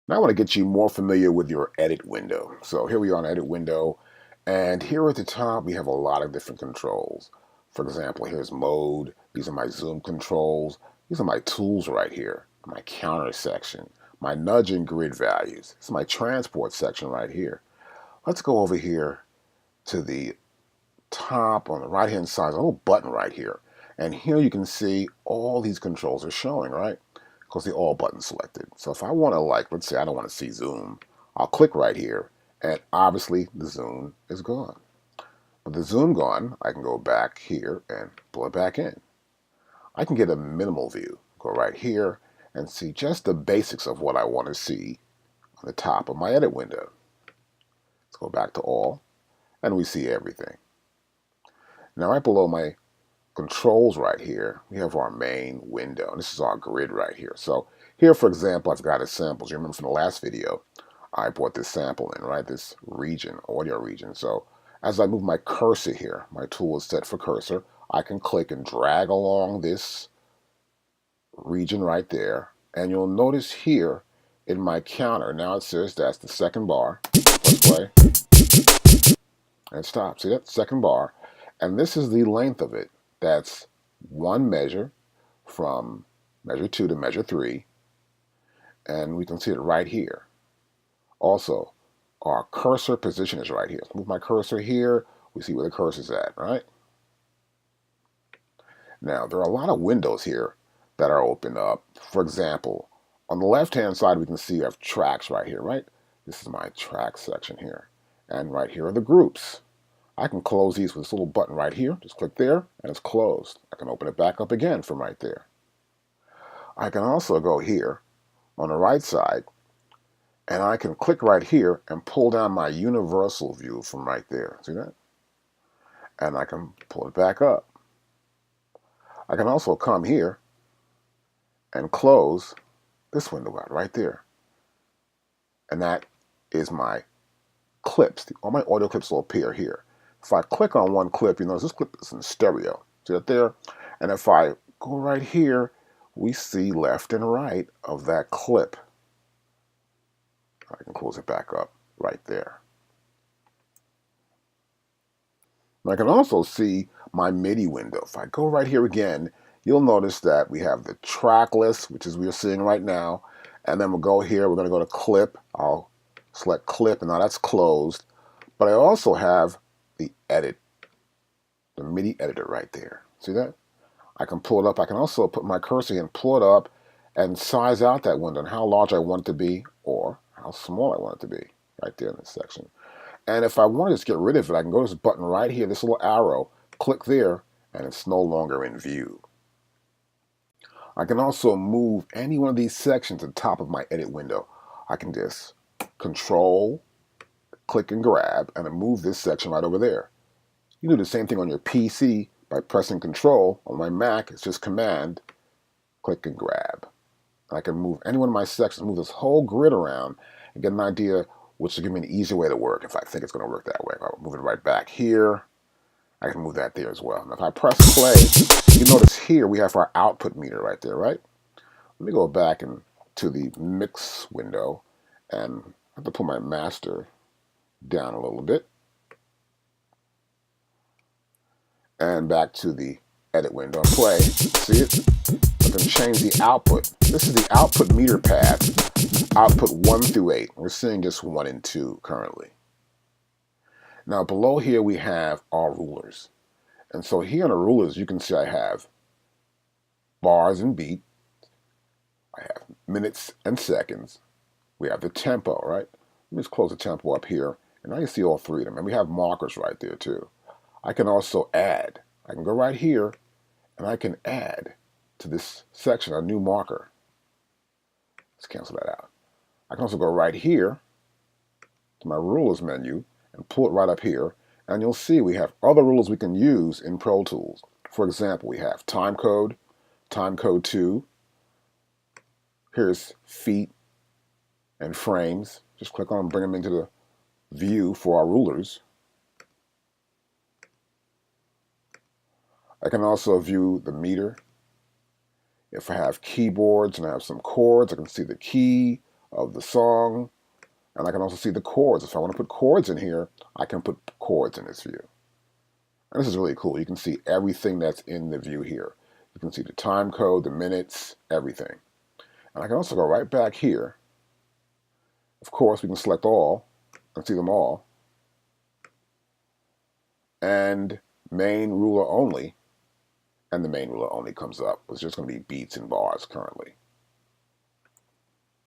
Now I want to get you more familiar with your edit window. So here we are on edit window, and here at the top we have a lot of different controls. For example, here's mode. These are my zoom controls. These are my tools right here. My counter section, my nudge and grid values. This is my transport section right here. Let's go over here to the top on the right hand side, there's a little button right here. And here you can see all these controls are showing, right? Because they're all button selected. So if I want to, like, let's say I don't want to see zoom, I'll click right here, and obviously the zoom is gone. With the zoom gone, I can go back here and pull it back in. I can get a minimal view, go right here and see just the basics of what I want to see on the top of my edit window. Let's go back to all, and we see everything. Now right below my controls right here, we have our main window, and this is our grid right here. So here, for example, I've got a samples. You remember from the last video, I brought this sample in, right? This region, audio region. So as I move my cursor here, my tool is set for cursor, I can click and drag along this region right there. And you'll notice here in my counter, now it says that's the second bar. Let's play. And stop. See that? Second bar. And this is the length of it. That's one measure from measure 2 to measure 3. And we can see it right here. Also, our cursor position is right here. Let's move my cursor here. We see where the cursor is at, right? Now, there are a lot of windows here that are opened up. For example, on the left-hand side, we can see I have tracks right here, right? This is my track section here. And right here are the groups. I can close these with this little button right here. Just click there, and it's closed. I can open it back up again from right there. I can also go here on the right side, and I can click right here and pull down my universal view from right there. See that? And I can pull it back up. I can also come here and close this window out right there. And that is my clips. All my audio clips will appear here. If I click on one clip, you notice this clip is in stereo. See that there? And if I go right here, we see left and right of that clip. I can close it back up right there. And I can also see my MIDI window. If I go right here again, you'll notice that we have the track list, which is we're seeing right now. And then we'll go here, we're going to go to clip. I'll select clip, and now that's closed. But I also have the edit, the MIDI editor right there. See that? I can pull it up. I can also put my cursor and pull it up and size out that window and how large I want it to be or how small I want it to be right there in this section. And if I want to just get rid of it, I can go to this button right here, this little arrow, click there, and it's no longer in view. I can also move any one of these sections to the top of my edit window. I can just control, click and grab, and move this section right over there. You do the same thing on your PC by pressing control. On my Mac, it's just command, click and grab. I can move any one of my sections, move this whole grid around and get an idea which will give me an easier way to work if I think it's going to work that way. If I move it right back here, I can move that there as well. And if I press play, you notice here we have our output meter right there, right? Let me go back to the mix window and I have to pull my master down a little bit. And back to the edit window and play. See it? I can change the output. This is the output meter path, output 1 through 8. We're seeing just 1 and 2 currently. Now below here we have our rulers. And so here on the rulers you can see I have bars and beat. I have minutes and seconds. We have the tempo, right? Let me just close the tempo up here. And now you see all 3 of them. And we have markers right there too. I can also add. I can go right here and I can add to this section a new marker. Let's cancel that out. I can also go right here to my rulers menu and pull it right up here. And you'll see we have other rulers we can use in Pro Tools. For example, we have time code 2. Here's feet and frames. Just click on and bring them into the view for our rulers. I can also view the meter. If I have keyboards and I have some chords, I can see the key of the song, and I can also see the chords. If I want to put chords in here, I can put chords in this view. And this is really cool. You can see everything that's in the view here. You can see the time code, the minutes, everything. And I can also go right back here. Of course, we can select all and see them all. And main ruler only. And the main ruler only comes up. It's just going to be beats and bars currently.